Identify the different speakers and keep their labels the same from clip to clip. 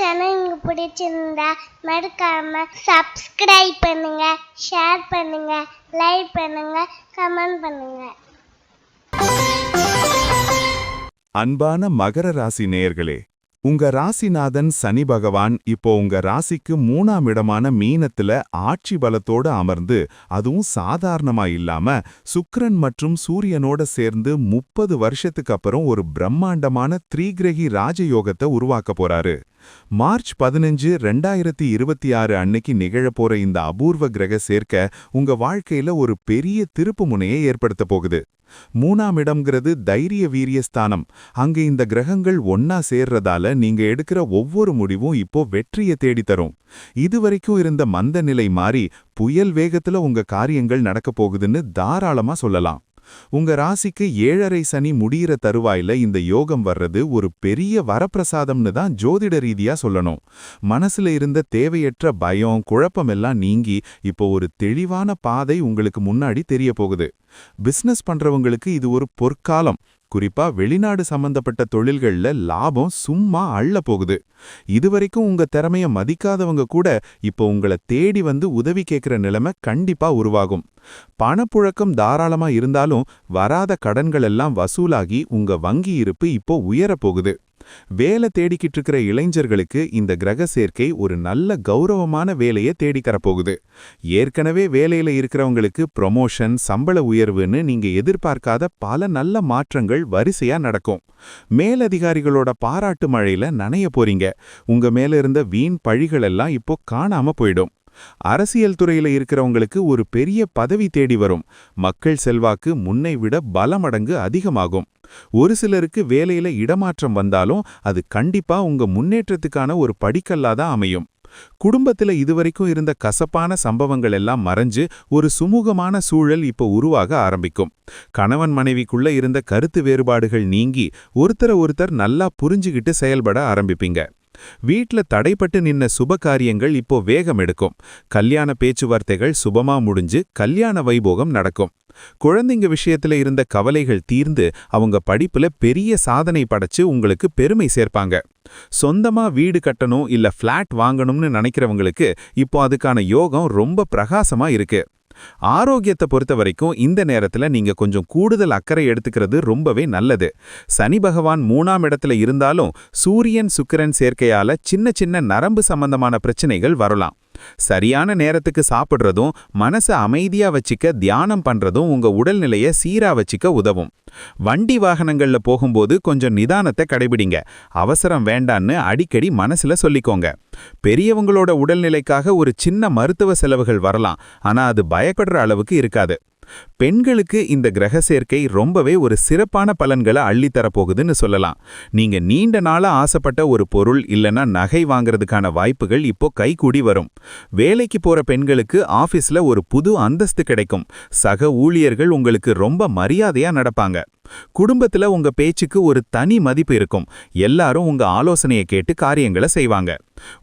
Speaker 1: Channel உங்களுக்கு பிடிச்சிருந்தா மறக்காம சப்ஸ்கிரைப் பண்ணுங்க, ஷேர் பண்ணுங்க, லைக் பண்ணுங்க, கமெண்ட் பண்ணுங்க.
Speaker 2: அன்பான மகர ராசி நேயர்களே, உங்க ராசிநாதன் சனி பகவான் இப்போ உங்க ராசிக்கு 3ஆம் இடமான மீனத்துல ஆட்சி பலத்தோட அமர்ந்து, அதுவும் சாதாரணமா இல்லாம சுக்கிரன் மற்றும் சூரியனோட சேர்ந்து 30 வருஷத்துக்கு அப்புறம் ஒரு பிரம்மாண்டமான த்ரீகிரகி ராஜயோகத்தை உருவாக்க போறாரு. மார்ச் 15, 2026 அன்னைக்கு நிகழப்போற இந்த அபூர்வ கிரக சேர்க்க உங்க வாழ்க்கையில ஒரு பெரிய திருப்பு முனையை ஏற்படுத்த போகுது. 3ஆம் இடம்ங்கிறது தைரிய வீரிய ஸ்தானம். அங்க இந்த கிரகங்கள் ஒன்னா சேர்றதால நீங்க எடுக்கிற ஒவ்வொரு முடிவும் இப்போ வெற்றியை தேடித்தரும். இதுவரைக்கும் இருந்த மந்த நிலை மாறி புயல் வேகத்துல உங்க காரியங்கள் நடக்க போகுதுன்னு தாராளமா சொல்லலாம். உங்க ராசிக்கு 7.5 சனி முடியிற தருவாயில இந்த யோகம் வர்றது ஒரு பெரிய வரப்பிரசாதம்னு தான் ஜோதிட ரீதியா சொல்லணும். மனசுல இருந்த தேவையற்ற பயம், குழப்பமெல்லாம் நீங்கி இப்போ ஒரு தெளிவான பாதை உங்களுக்கு முன்னாடி தெரிய போகுது. பிசினஸ் பண்றவங்களுக்கு இது ஒரு பொற்காலம். குறிப்பா வெளிநாடு சம்பந்தப்பட்ட தொழில்கள்ல லாபம் சும்மா அள்ள போகுது. இதுவரைக்கும் உங்க திறமைய மதிக்காதவங்க கூட இப்போ உங்களை தேடி வந்து உதவி கேட்கிற நிலைமை கண்டிப்பா உருவாகும். பணப்புழக்கம் தாராளமா இருந்தாலும் வராத கடன்கள் எல்லாம் வசூலாகி உங்க வங்கி இருப்பு இப்போ உயரப்போகுது. வேலை தேடிக்கிட்டு இருக்கிற இளைஞர்களுக்கு இந்த கிரக சேர்க்கை ஒரு நல்ல கௌரவமான வேலையை தேடித்தரப்போகுது. ஏற்கனவே வேலையில இருக்கிறவங்களுக்கு ப்ரொமோஷன், சம்பள உயர்வுன்னு நீங்க எதிர்பார்க்காத பல நல்ல மாற்றங்கள் வரிசையா நடக்கும். மேலதிகாரிகளோட பாராட்டு மழையில நனைய போறீங்க. உங்க மேல இருந்த வீண் பழிகள் எல்லாம் இப்போ காணாம போயிடும். அரசியல் துறையில இருக்கிறவங்களுக்கு ஒரு பெரிய பதவி தேடி வரும். மக்கள் செல்வாக்கு முன்னை விட பல மடங்கு அதிகமாகும். ஒரு சிலருக்கு வேலையில இடமாற்றம் வந்தாலும் அது கண்டிப்பா உங்க முன்னேற்றத்துக்கான ஒரு படிக்கல்லாதான் அமையும். குடும்பத்துல இதுவரைக்கும் இருந்த கசப்பான சம்பவங்கள் எல்லாம் மறைஞ்சு ஒரு சுமூகமான சூழல் இப்போ உருவாக ஆரம்பிக்கும். கணவன் மனைவிக்குள்ள இருந்த கருத்து வேறுபாடுகள் நீங்கி ஒருத்தர் நல்லா புரிஞ்சுகிட்டு செயல்பட ஆரம்பிப்பீங்க. வீட்ல தடைப்பட்டு நின்ன சுப காரியங்கள் இப்போ வேகம் எடுக்கும். கல்யாண பேச்சுவார்த்தைகள் சுபமா முடிஞ்சு கல்யாண வைபோகம் நடக்கும். குழந்தைங்க விஷயத்துல இருந்த கவலைகள் தீர்ந்து அவங்க படிப்புல பெரிய சாதனை படைச்சு உங்களுக்கு பெருமை சேர்ப்பாங்க. சொந்தமா வீடு கட்டணும் இல்ல ஃபிளாட் வாங்கணும்னு நினைக்கிறவங்களுக்கு இப்போ அதுக்கான யோகம் ரொம்ப பிரகாசமா இருக்கு. ஆரோக்கியத்தை பொறுத்த வரைக்கும் இந்த நேரத்துல நீங்க கொஞ்சம் கூடுதல் அக்கறை எடுத்துக்கிறது ரொம்பவே நல்லது. சனி பகவான் 3ஆம் இடத்துல இருந்தாலும் சூரியன் சுக்கிரன் சேர்க்கையால சின்ன நரம்பு சம்பந்தமான பிரச்சனைகள் வரலாம். சரியான நேரத்துக்கு சாப்பிடுறதும் மனசை அமைதியா வச்சுக்க தியானம் பண்றதும் உங்க உடல்நிலையை சீரா வச்சுக்க உதவும். வண்டி வாகனங்கள்ல போகும்போது கொஞ்சம் நிதானத்தை கடைபிடிங்க. அவசரம் வேண்டான்னு அடிக்கடி மனசுல சொல்லிக்கோங்க. பெரியவங்களோட உடல்நிலைக்காக ஒரு சின்ன மருத்துவ செலவுகள் வரலாம், ஆனா அது பயப்படுற அளவுக்கு இருக்காது. பெண்களுக்கு இந்த கிரக சேர்க்கை ரொம்பவே ஒரு சிறப்பான பலன்களை அள்ளித்தரப்போகுதுன்னு சொல்லலாம். நீங்க நீண்ட நாளா ஆசைப்பட்ட ஒரு பொருள் இல்லனா நகை வாங்குறதுக்கான வாய்ப்புகள் இப்போ கைகூடி வரும். வேலைக்கு போற பெண்களுக்கு ஆபீஸ்ல ஒரு புது அந்தஸ்து கிடைக்கும். சக ஊழியர்கள் உங்களுக்கு ரொம்ப மரியாதையா நடப்பாங்க. குடும்பத்துல உங்க பேச்சுக்கு ஒரு தனி மதிப்பு இருக்கும். எல்லாரும் உங்க ஆலோசனையை கேட்டு காரியங்களை செய்வாங்க.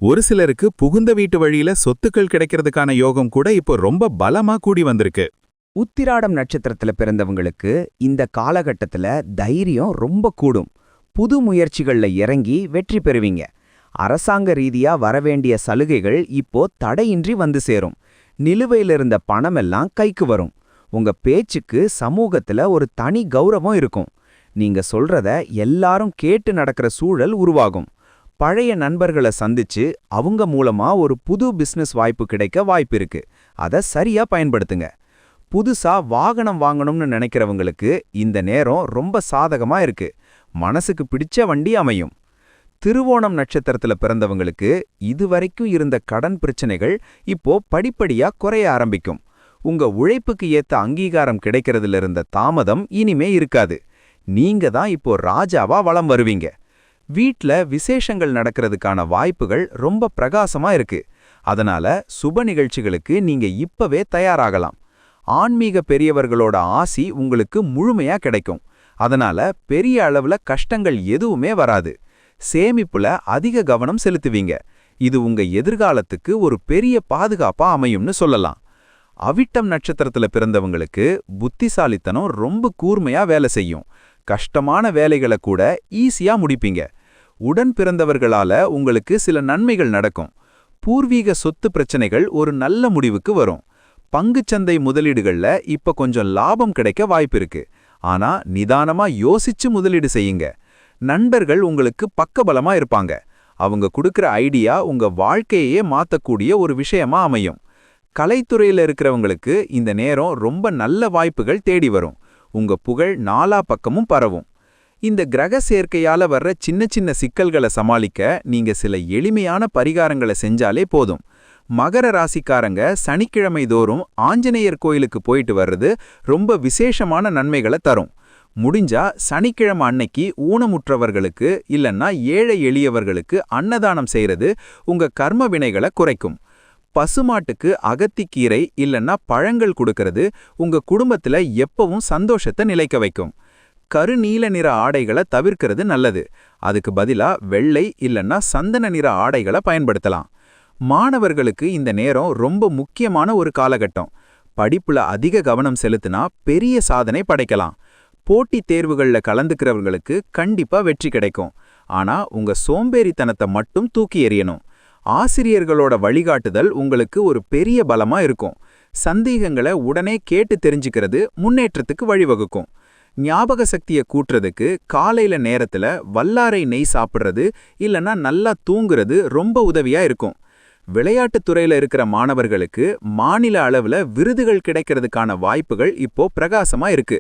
Speaker 2: ஒரு சிலருக்கு புகுந்த வீட்டு வழியில சொத்துக்கள் கிடைக்கிறதுக்கான யோகம் கூட இப்போ ரொம்ப பலமா கூடி வந்திருக்கு.
Speaker 3: உத்திராடம் நட்சத்திரத்துல பிறந்தவங்களுக்கு இந்த காலகட்டத்துல தைரியம் ரொம்ப கூடும். புது முயற்சிகள்ல இறங்கி வெற்றி பெறுவீங்க. அரசாங்க ரீதியா வரவேண்டிய சலுகைகள் இப்போ தடையின்றி வந்து சேரும். நிலுவையில் இருந்த பணமெல்லாம் கைக்கு வரும். உங்க பேச்சுக்கு சமூகத்துல ஒரு தனி கௌரவம் இருக்கும். நீங்க சொல்றத எல்லாரும் கேட்டு நடக்கிற சூழல் உருவாகும். பழைய நண்பர்களை சந்திச்சு அவங்க மூலமா ஒரு புது பிசினஸ் வாய்ப்பு கிடைக்க வாய்ப்பு இருக்கு. அதை சரியா பயன்படுத்துங்க. புதுசா வாகனம் வாங்கணும்னு நினைக்கிறவங்களுக்கு இந்த நேரம் ரொம்ப சாதகமா இருக்கு. மனசுக்கு பிடிச்ச வண்டி அமையும். திருவோணம் நட்சத்திரத்துல பிறந்தவங்களுக்கு இதுவரைக்கும் இருந்த கடன் பிரச்சனைகள் இப்போ படிப்படியா குறைய ஆரம்பிக்கும். உங்க உழைப்புக்கு ஏத்த அங்கீகாரம் கிடைக்கிறதுல இருந்த தாமதம் இனிமே இருக்காது. நீங்க தான் இப்போ ராஜாவா வலம் வருவீங்க. வீட்ல விசேஷங்கள் நடக்கிறதுக்கான வாய்ப்புகள் ரொம்ப பிரகாசமா இருக்கு. அதனால சுப நிகழ்ச்சிகளுக்கு நீங்க இப்பவே தயாராகலாம். ஆன்மீக பெரியவர்களோட ஆசி உங்களுக்கு முழுமையா கிடைக்கும். அதனால பெரிய அளவுல கஷ்டங்கள் எதுவுமே வராது. சேமிப்புல அதிக கவனம் செலுத்துவீங்க. இது உங்க எதிர்காலத்துக்கு ஒரு பெரிய பாதுகாப்பா அமையும்னு சொல்லலாம். அவிட்டம் நட்சத்திரத்துல பிறந்தவங்களுக்கு புத்திசாலித்தனம் ரொம்ப கூர்மையா வேலை செய்யும். கஷ்டமான வேலைகளை கூட ஈஸியா முடிப்பீங்க.
Speaker 4: உடன் பிறந்தவர்களால உங்களுக்கு சில நன்மைகள் நடக்கும். பூர்வீக சொத்து பிரச்சனைகள் ஒரு நல்ல முடிவுக்கு வரும். பங்குச்சந்தை முதலீடுகள்ல இப்ப கொஞ்சம் லாபம் கிடைக்க வாய்ப்பிருக்கு. ஆனா நிதானமா யோசிச்சு முதலீடு செய்யுங்க. நண்பர்கள் உங்களுக்கு பக்கபலமா இருப்பாங்க. அவங்க கொடுக்கிற ஐடியா உங்க வாழ்க்கையே மாத்தக்கூடிய ஒரு விஷயமா அமையும். கலைத்துறையில இருக்கிறவங்களுக்கு இந்த நேரம் ரொம்ப நல்ல வாய்ப்புகள் தேடி வரும். உங்க புகழ் நாலா பக்கமும் பரவும். இந்த கிரக சேர்க்கையால வர்ற சின்ன சின்ன சிக்கல்களை சமாளிக்க நீங்க சில எளிமையான பரிகாரங்களை செஞ்சாலே போதும். மகர ராசிக்காரங்க சனிக்கிழமை தோறும் ஆஞ்சநேயர் கோயிலுக்கு போயிட்டு வர்றது ரொம்ப விசேஷமான நன்மைகளை தரும். முடிஞ்சா சனிக்கிழமை அன்னைக்கு ஊனமுற்றவர்களுக்கு இல்லைன்னா ஏழை எளியவர்களுக்கு அன்னதானம் செய்யறது உங்க கர்ம வினைகளை குறைக்கும். பசுமாட்டுக்கு அகத்திக்கீரை இல்லைன்னா பழங்கள் கொடுக்கறது உங்க குடும்பத்துல எப்பவும் சந்தோஷத்தை நிலைக்க வைக்கும். கருநீல நிற ஆடைகளை தவிர்க்கிறது நல்லது. அதுக்கு பதிலா வெள்ளை இல்லைன்னா சந்தன நிற ஆடைகளை பயன்படுத்தலாம். மாணவர்களுக்கு இந்த நேரம் ரொம்ப முக்கியமான ஒரு காலகட்டம். படிப்புல அதிக கவனம் செலுத்தினா பெரிய சாதனை படைக்கலாம். போட்டித் தேர்வுகள்ல கலந்துக்கிறவங்களுக்கு கண்டிப்பா வெற்றி கிடைக்கும். ஆனா உங்க சோம்பேறித்தனத்தை மட்டும் தூக்கி எறியணும். ஆசிரியர்களோட வழிகாட்டுதல் உங்களுக்கு ஒரு பெரிய பலமா இருக்கும். சந்தேகங்களை உடனே கேட்டு தெரிஞ்சுக்கிறது முன்னேற்றத்துக்கு வழிவகுக்கும். ஞாபக சக்தியை கூட்டுறதுக்கு காலையில நேரத்துல வல்லாரை நெய் சாப்பிடுறது இல்லைன்னா நல்லா தூங்குறது ரொம்ப உதவியா இருக்கும். விளையாட்டுத் துறையில இருக்கிற மாணவர்களுக்கு மாநில அளவுல விருதுகள் கிடைக்கிறதுக்கான வாய்ப்புகள் இப்போ பிரகாசமா இருக்கு.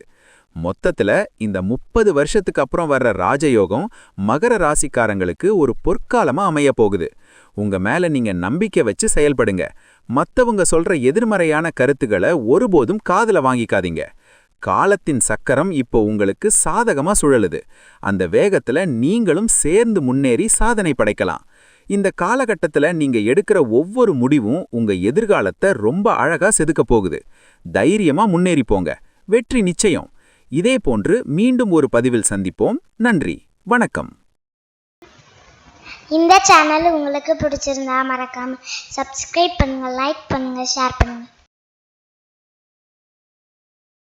Speaker 4: மொத்தத்துல இந்த 30 வருஷத்துக்கு அப்புறம் வர்ற ராஜயோகம் மகர ராசிக்காரங்களுக்கு ஒரு பொற்காலமா அமைய போகுது. உங்க மேல நீங்க நம்பிக்கை வச்சு செயல்படுங்க. மத்தவங்க சொல்ற எதிர்மறையான கருத்துக்களை ஒருபோதும் காதுல வாங்கிக்காதீங்க. காலத்தின் சக்கரம் இப்போ உங்களுக்கு சாதகமா சுழலுது. அந்த வேகத்துல நீங்களும் சேர்ந்து முன்னேறி சாதனை படைக்கலாம். இந்த காலகட்டத்துல நீங்க எடுக்கிற ஒவ்வொரு முடிவும் உங்க எதிர்காலத்தை ரொம்ப அழகா செதுக்க போகுது. தைரியமா முன்னேறி போங்க. வெற்றி நிச்சயம். இதே போன்று மீண்டும் ஒரு பதிவில் சந்திப்போம். நன்றி, வணக்கம்.
Speaker 1: இந்த சேனல் உங்களுக்கு பிடிச்சிருந்தா மறக்காம சப்ஸ்கிரைப் பண்ணுங்க, லைக் பண்ணுங்க, ஷேர் பண்ணுங்க.